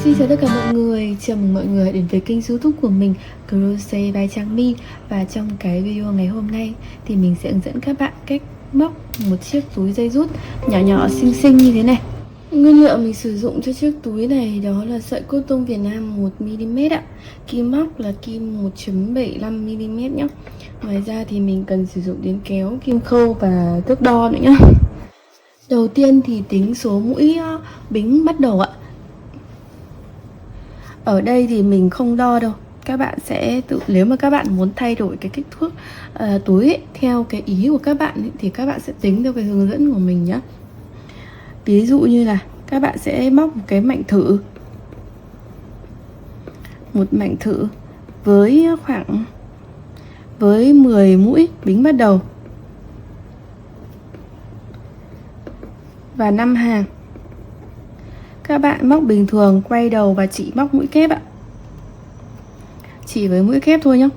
Xin chào tất cả mọi người, chào mừng mọi người đến với kênh YouTube của mình Crochet by Trang My. Và trong cái video ngày hôm nay thì mình sẽ hướng dẫn các bạn cách móc một chiếc túi dây rút nhỏ nhỏ xinh xinh như thế này. Nguyên liệu mình sử dụng cho chiếc túi này đó là sợi cốt tông Việt Nam 1mm ạ. Kim móc là kim 1.75mm nhé. Ngoài ra thì mình cần sử dụng đến kéo, kim khâu và thước đo nữa nhé. Đầu tiên thì tính số mũi bính bắt đầu ạ. Ở đây thì mình không đo đâu. Các bạn sẽ tự, nếu mà các bạn muốn thay đổi cái kích thước túi ấy, theo cái ý của các bạn ấy, thì các bạn sẽ tính theo cái hướng dẫn của mình nhé. Ví dụ như là các bạn sẽ móc một cái mảnh thử, một mảnh thử với khoảng 10 mũi bính bắt đầu và 5 hàng. Các bạn móc bình thường, quay đầu và chỉ móc mũi kép ạ. Chỉ với mũi kép thôi nhé.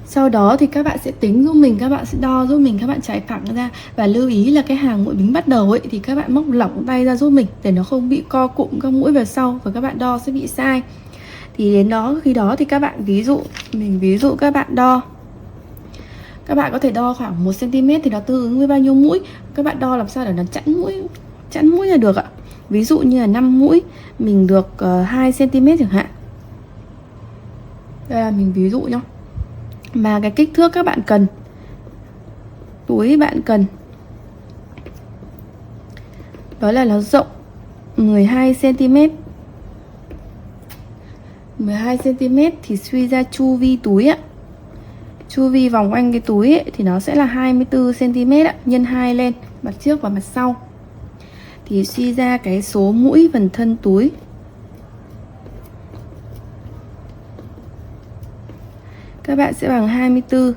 Sau đó thì các bạn sẽ tính giúp mình, các bạn sẽ đo giúp mình, các bạn trải phẳng ra. Và lưu ý là cái hàng mũi bính bắt đầu ấy thì các bạn móc lỏng tay ra giúp mình để nó không bị co cụm các mũi vào sau và các bạn đo sẽ bị sai. Thì đến đó, khi đó thì các bạn ví dụ các bạn đo. Các bạn có thể đo khoảng 1cm thì nó tương ứng với bao nhiêu mũi. Các bạn đo làm sao để nó chẵn mũi là được ạ. Ví dụ như là 5 mũi mình được 2cm chẳng hạn. Đây là mình ví dụ nhá. Mà cái kích thước các bạn cần, túi bạn cần đó là nó rộng 12cm. 12cm thì suy ra chu vi túi ạ. Chu vi vòng quanh cái túi ấy, thì nó sẽ là 24cm ạ, nhân 2 lên, mặt trước và mặt sau. Thì suy ra cái số mũi phần thân túi các bạn sẽ bằng 24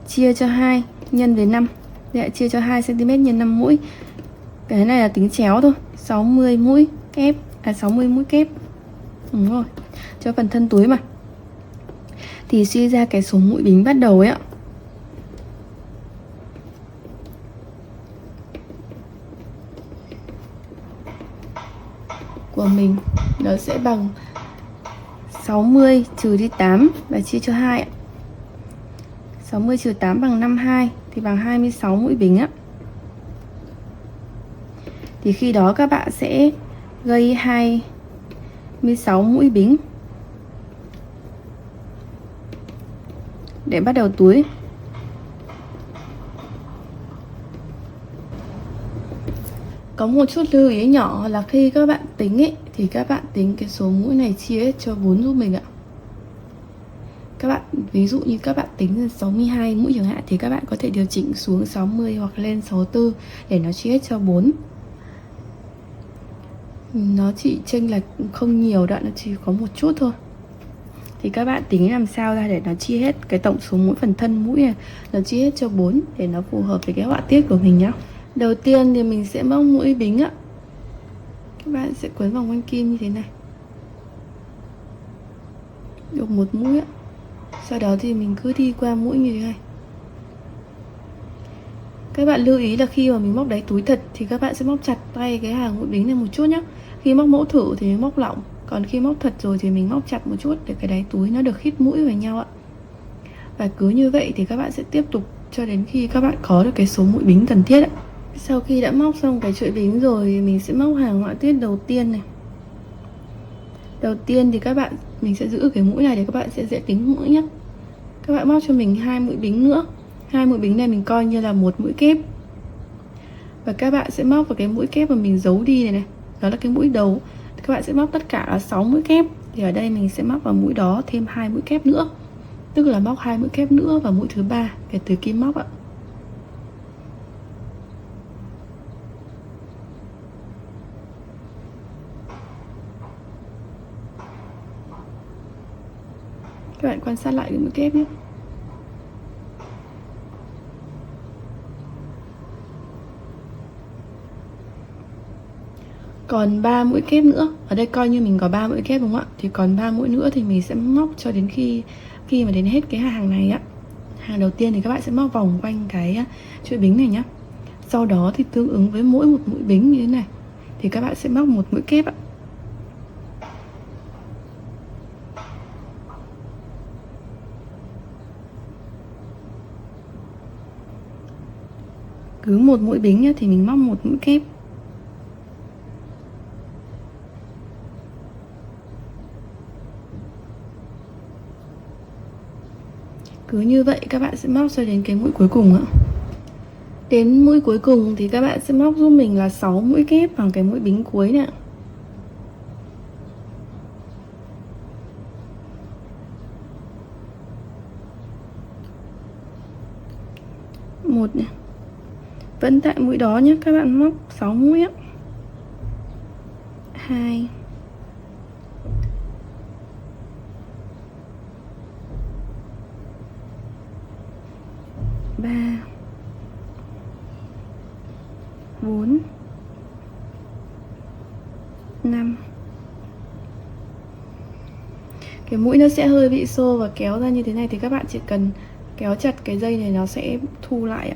chia cho 2 nhân với 5. Để chia cho 2cm nhân 5 mũi. Cái này là tính chéo thôi, 60 mũi kép, 60 mũi kép. Đúng rồi, cho phần thân túi mà. Thì suy ra cái số mũi bính bắt đầu ấy ạ. Của mình nó sẽ bằng 60 trừ đi 8 và chia cho 2 ạ. 60 trừ 8 bằng 52 thì bằng 26 mũi bính ạ. Thì khi đó các bạn sẽ gây 26 mũi bính để bắt đầu túi. Có một chút lưu ý nhỏ là khi các bạn tính ấy, thì các bạn tính cái số mũi này chia hết cho 4 giúp mình ạ. Các bạn ví dụ như các bạn tính là 62 mũi chẳng hạn thì các bạn có thể điều chỉnh xuống 60 hoặc lên 64 để nó chia hết cho 4. Nó chỉ chênh lệch không nhiều đâu, nó chỉ có một chút thôi. Thì các bạn tính làm sao ra để nó chia hết cái tổng số mũi phần thân mũi này, nó chia hết cho 4 để nó phù hợp với cái họa tiết của mình nhá. Đầu tiên thì mình sẽ móc mũi bính ạ. Các bạn sẽ quấn vòng quanh kim như thế này. Được một mũi ạ. Sau đó thì mình cứ đi qua mũi như thế này. Các bạn lưu ý là khi mà mình móc đáy túi thật thì các bạn sẽ móc chặt tay cái hàng mũi bính này một chút nhé. Khi móc mẫu thử thì mình móc lỏng, còn khi móc thật rồi thì mình móc chặt một chút để cái đáy túi nó được khít mũi vào nhau ạ. Và cứ như vậy thì các bạn sẽ tiếp tục cho đến khi các bạn có được cái số mũi bính cần thiết ạ. Sau khi đã móc xong cái chuỗi bính rồi thì mình sẽ móc hàng họa tiết đầu tiên này. Đầu tiên thì mình sẽ giữ cái mũi này để các bạn sẽ dễ tính mũi nhé. Các bạn móc cho mình 2 mũi bính nữa. 2 mũi bính này mình coi như là một mũi kép. Và các bạn sẽ móc vào cái mũi kép mà mình giấu đi này này. Đó là cái mũi đầu. Các bạn sẽ móc tất cả là 6 mũi kép. Thì ở đây mình sẽ móc vào mũi đó thêm 2 mũi kép nữa. Tức là móc 2 mũi kép nữa vào mũi thứ 3 kể từ kim móc ạ. Các bạn quan sát lại cái mũi kép nhé. Còn 3 mũi kép nữa. Ở đây coi như mình có 3 mũi kép đúng không ạ? Thì còn 3 mũi nữa thì mình sẽ móc cho đến khi mà đến hết cái hàng này á. Hàng đầu tiên thì các bạn sẽ móc vòng quanh cái chuỗi bính này nhá. Sau đó thì tương ứng với mỗi một mũi bính như thế này thì các bạn sẽ móc một mũi kép ạ. Cứ một mũi bính nhá, thì mình móc một mũi kép. Cứ như vậy các bạn sẽ móc cho đến cái mũi cuối cùng ạ. Đến mũi cuối cùng thì các bạn sẽ móc giúp mình là 6 mũi kép bằng cái mũi bính cuối nè. Một nè. Vẫn tại mũi đó nhé, các bạn móc 6 mũi á. 2 3 4 5. Cái mũi nó sẽ hơi bị xô và kéo ra như thế này thì các bạn chỉ cần kéo chặt cái dây này nó sẽ thu lại ạ.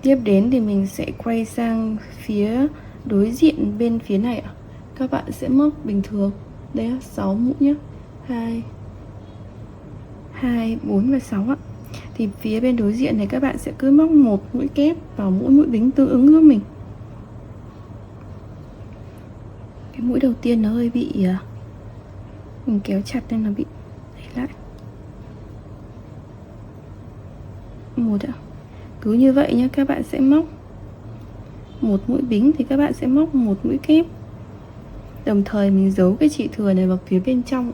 Tiếp đến thì mình sẽ quay sang phía đối diện bên phía này ạ. Các bạn sẽ móc bình thường. Đây là 6 mũi nhé. 2, 4 và 6 ạ. Thì phía bên đối diện này các bạn sẽ cứ móc một mũi kép vào mỗi mũi bính tương ứng giúp mình. Cái mũi đầu tiên nó hơi bị mình kéo chặt nên nó bị đẩy lại. Một ạ. Cứ như vậy nhé, các bạn sẽ móc một mũi bính thì các bạn sẽ móc một mũi kép. Đồng thời mình giấu cái chỉ thừa này vào phía bên trong.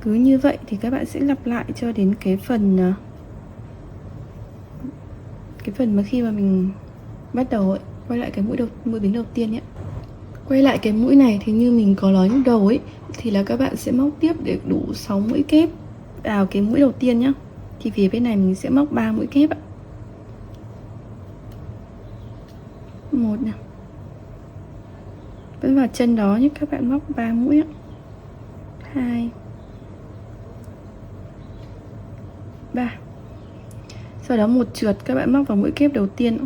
Cứ như vậy thì các bạn sẽ lặp lại cho đến cái phần mà khi mà mình bắt đầu ấy, quay lại cái mũi bính đầu tiên nhé. Quay lại cái mũi này thì như mình có nói lúc đầu ấy, thì là các bạn sẽ móc tiếp để đủ 6 mũi kép vào cái mũi đầu tiên nhá. Thì phía bên này mình sẽ móc 3 mũi kép ạ. 1 nè. Vẫn vào chân đó nhé, các bạn móc 3 mũi ạ. 2 3. Sau đó một trượt các bạn móc vào mũi kép đầu tiên.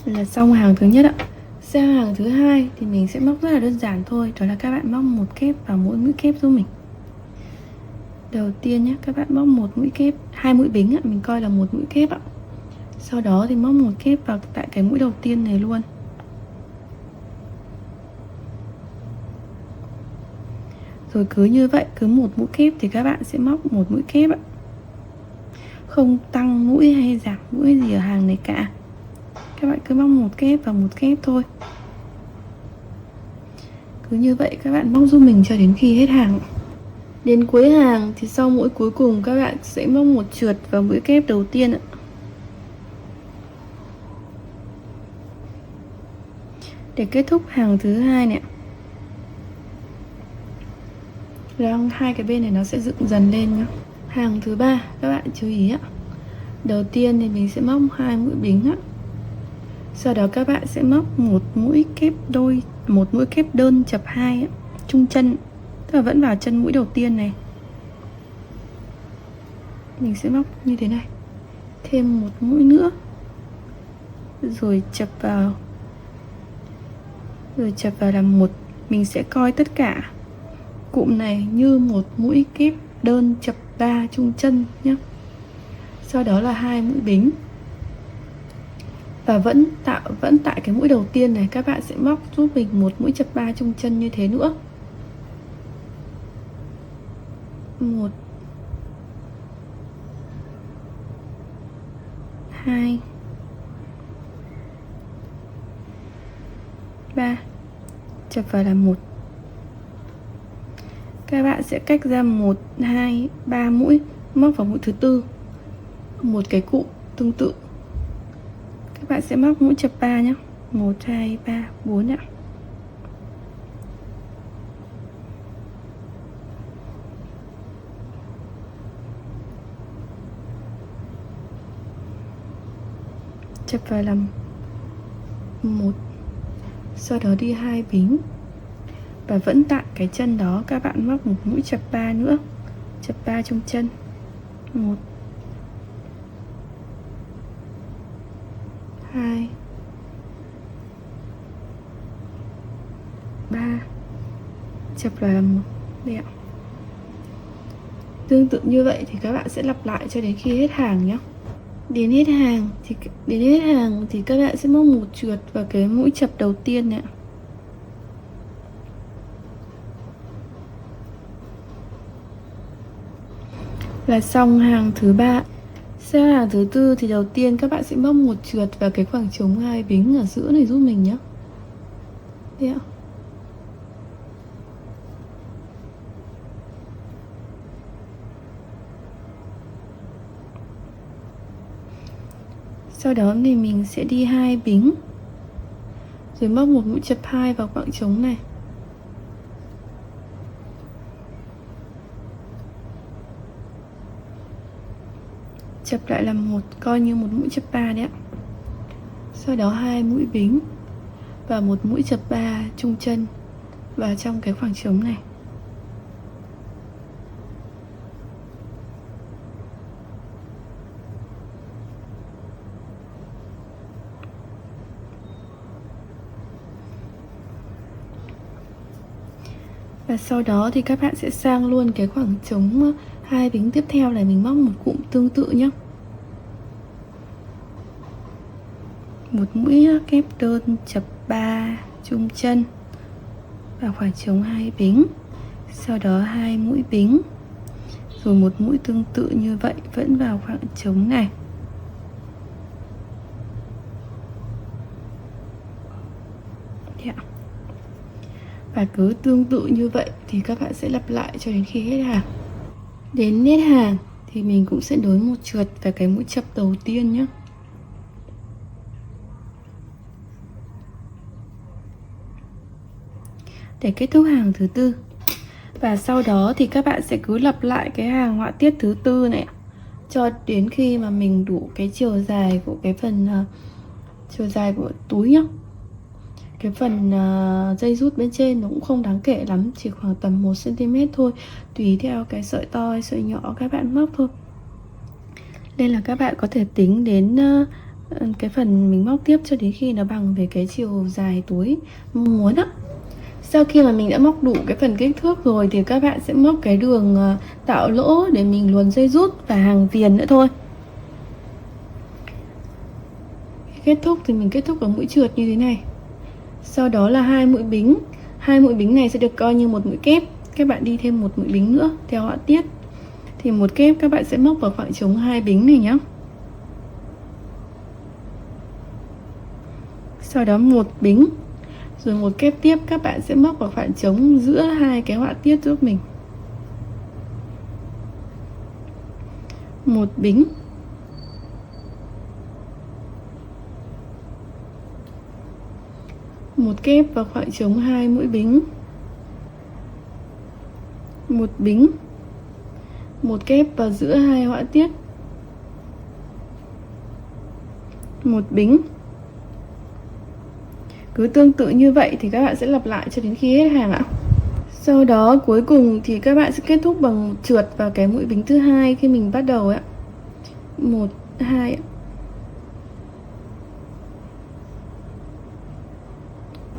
Là xong hàng thứ nhất ạ. Sang hàng thứ hai thì mình sẽ móc rất là đơn giản thôi, đó là các bạn móc một kép vào mỗi mũi kép giúp mình. Đầu tiên nhé, các bạn móc một mũi kép, 2 mũi bính ạ, mình coi là một mũi kép ạ. Sau đó thì móc một kép vào tại cái mũi đầu tiên này luôn. Rồi cứ như vậy, cứ một mũi kép thì các bạn sẽ móc một mũi kép ạ. Không tăng mũi hay giảm mũi gì ở hàng này cả. Các bạn cứ móc một kép và một kép thôi. Cứ như vậy các bạn móc giúp mình cho đến khi hết hàng. Đến cuối hàng thì sau mũi cuối cùng các bạn sẽ móc một trượt vào mũi kép đầu tiên ạ. Để kết thúc hàng thứ hai này. Rồi hai cái bên này nó sẽ dựng dần lên nhá. Hàng thứ ba các bạn chú ý ạ. Đầu tiên thì mình sẽ móc 2 mũi bính ạ. Sau đó các bạn sẽ móc một mũi kép đôi, một mũi kép đơn chập 2 ạ, trung chân, tức là vẫn vào chân mũi đầu tiên này. Mình sẽ móc như thế này, thêm một mũi nữa, rồi chập vào, làm một. Mình sẽ coi tất cả cụm này như một mũi kép đơn chập 3 trung chân nhé. Sau đó là 2 mũi bính. Và vẫn tại cái mũi đầu tiên này các bạn sẽ móc giúp mình một mũi chập 3 trung chân như thế nữa. 1 2 3, chập vào làm 1. Các bạn sẽ cách ra 1 2 3 mũi, móc vào mũi thứ tư một cái cụm tương tự. Các bạn sẽ móc mũi chập 3 nhé. 1 2 3 4 ạ. chập vào làm 1, sau đó đi 2 bính, và vẫn tại cái chân đó các bạn móc một mũi chập 3 nữa, chập 3 chung chân, 1, 2, 3, chập vào làm 1. Đây ạ. Tương tự như vậy thì các bạn sẽ lặp lại cho đến khi hết hàng nhé. Đến hết hàng thì các bạn sẽ móc một trượt vào cái mũi chập đầu tiên này ạ. Là xong hàng thứ 3. Sang hàng thứ 4 thì đầu tiên các bạn sẽ móc một trượt vào cái khoảng trống 2 bính ở giữa này giúp mình nhé. Đây ạ. Sau đó thì mình sẽ đi 2 bính, rồi móc một mũi chập 2 vào khoảng trống này. Chập lại làm 1, coi như một mũi chập 3 đấy ạ. Sau đó 2 mũi bính và một mũi chập 3 chung chân vào trong cái khoảng trống này. Và sau đó thì các bạn sẽ sang luôn cái khoảng trống 2 bính tiếp theo này, mình móc một cụm tương tự nhé. Một mũi kép đơn chập 3 chung chân vào khoảng trống 2 bính, sau đó 2 mũi bính, rồi một mũi tương tự như vậy vẫn vào khoảng trống này. Và cứ tương tự như vậy thì các bạn sẽ lặp lại cho đến khi hết hàng. Đến hết hàng thì mình cũng sẽ nối một trượt vào cái mũi chập đầu tiên nhé. Để kết thúc hàng thứ 4. Và sau đó thì các bạn sẽ cứ lặp lại cái hàng họa tiết thứ 4 này cho đến khi mà mình đủ cái chiều dài của cái phần chiều dài của túi nhá. Cái phần dây rút bên trên nó cũng không đáng kể lắm, chỉ khoảng tầm 1 cm thôi, tùy theo cái sợi to hay sợi nhỏ các bạn móc thôi. Nên là các bạn có thể tính đến cái phần mình móc tiếp cho đến khi nó bằng về cái chiều dài túi mong muốn á. Sau khi mà mình đã móc đủ cái phần kích thước rồi thì các bạn sẽ móc cái đường tạo lỗ để mình luồn dây rút và hàng viền nữa thôi. Kết thúc thì mình kết thúc ở mũi trượt như thế này. Sau đó là 2 mũi bính. 2 mũi bính này sẽ được coi như một mũi kép. Các bạn đi thêm một mũi bính nữa theo họa tiết. Thì một kép các bạn sẽ móc vào khoảng trống 2 bính này nhé. Sau đó một bính, rồi một kép tiếp các bạn sẽ móc vào khoảng trống giữa hai cái họa tiết giúp mình. Một bính, một kép vào khoảng trống 2 mũi bính, một bính, một kép vào giữa hai họa tiết, một bính. Cứ tương tự như vậy thì các bạn sẽ lặp lại cho đến khi hết hàng ạ. Sau đó cuối cùng thì các bạn sẽ kết thúc bằng trượt vào cái mũi bính thứ hai khi mình bắt đầu ạ. 1, 2 ạ.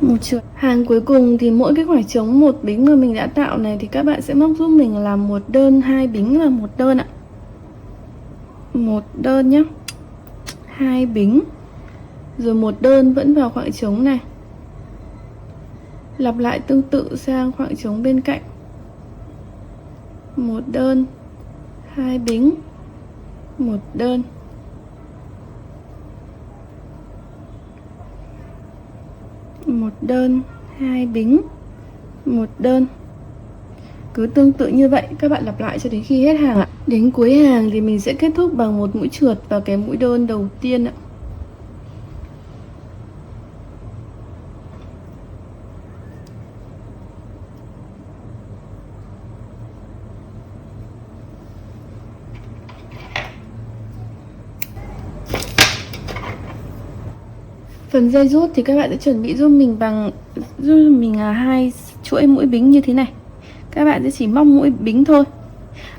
Một trượt. Hàng cuối cùng thì mỗi cái khoảng trống một bính mà mình đã tạo này thì các bạn sẽ móc giúp mình là một đơn, 2 bính và một đơn ạ. Một đơn nhá. 2 bính. Rồi một đơn vẫn vào khoảng trống này. Lặp lại tương tự sang khoảng trống bên cạnh. Một đơn, 2 bính, một đơn. Một đơn, 2 bính, một đơn. Cứ tương tự như vậy các bạn lặp lại cho đến khi hết hàng ạ. Đến cuối hàng thì mình sẽ kết thúc bằng một mũi trượt vào cái mũi đơn đầu tiên ạ. Phần dây rút thì các bạn sẽ chuẩn bị giúp mình 2 chuỗi mũi bính như thế này. Các bạn sẽ chỉ móc mũi bính thôi.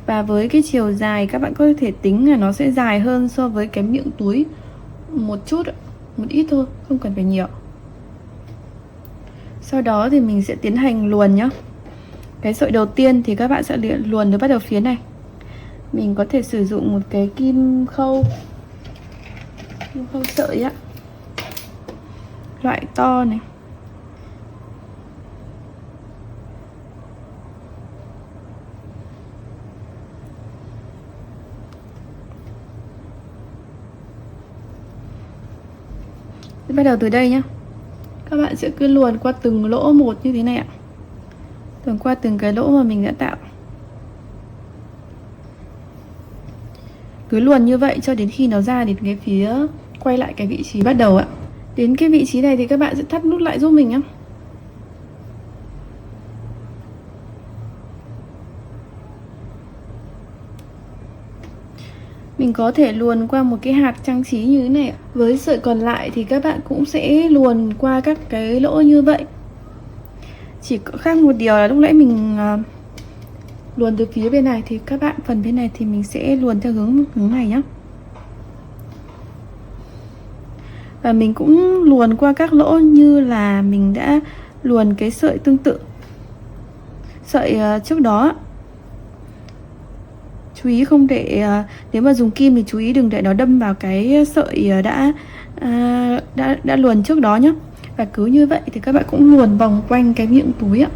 Và với cái chiều dài các bạn có thể tính là nó sẽ dài hơn so với cái miệng túi một chút, một ít thôi, không cần phải nhiều. Sau đó thì mình sẽ tiến hành luồn nhá. Cái sợi đầu tiên thì các bạn sẽ luồn từ bắt đầu phía này. Mình có thể sử dụng một cái kim khâu sợi á, loại to này. Bắt đầu từ đây nhá. Các bạn sẽ cứ luồn qua từng lỗ một như thế này ạ. Luồn qua từng cái lỗ mà mình đã tạo. Cứ luồn như vậy cho đến khi nó ra đến cái phía quay lại cái vị trí bắt đầu ạ. Đến cái vị trí này thì các bạn sẽ thắt nút lại giúp mình nhé. Mình có thể luồn qua một cái hạt trang trí như thế này. Với sợi còn lại thì các bạn cũng sẽ luồn qua các cái lỗ như vậy. Chỉ có khác một điều là lúc nãy mình luồn từ phía bên này thì các bạn phần bên này thì mình sẽ luồn theo hướng này nhé. Và mình cũng luồn qua các lỗ như là mình đã luồn cái sợi tương tự sợi trước đó. Chú ý không để nếu mà dùng kim thì chú ý đừng để nó đâm vào cái sợi đã luồn trước đó nhé. Và cứ như vậy thì các bạn cũng luồn vòng quanh cái miệng túi ạ.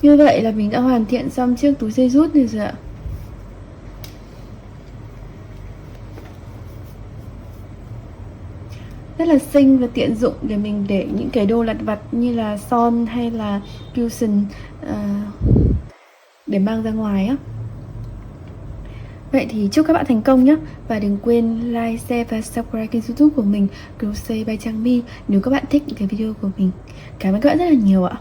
Như vậy là mình đã hoàn thiện xong chiếc túi dây rút này rồi ạ. Rất là xinh và tiện dụng để mình để những cái đồ lặt vặt như là son hay là cushion để mang ra ngoài á. Vậy thì chúc các bạn thành công nhé. Và đừng quên like, share và subscribe kênh YouTube của mình Crochet by Trang My nếu các bạn thích những cái video của mình. Cảm ơn các bạn rất là nhiều ạ.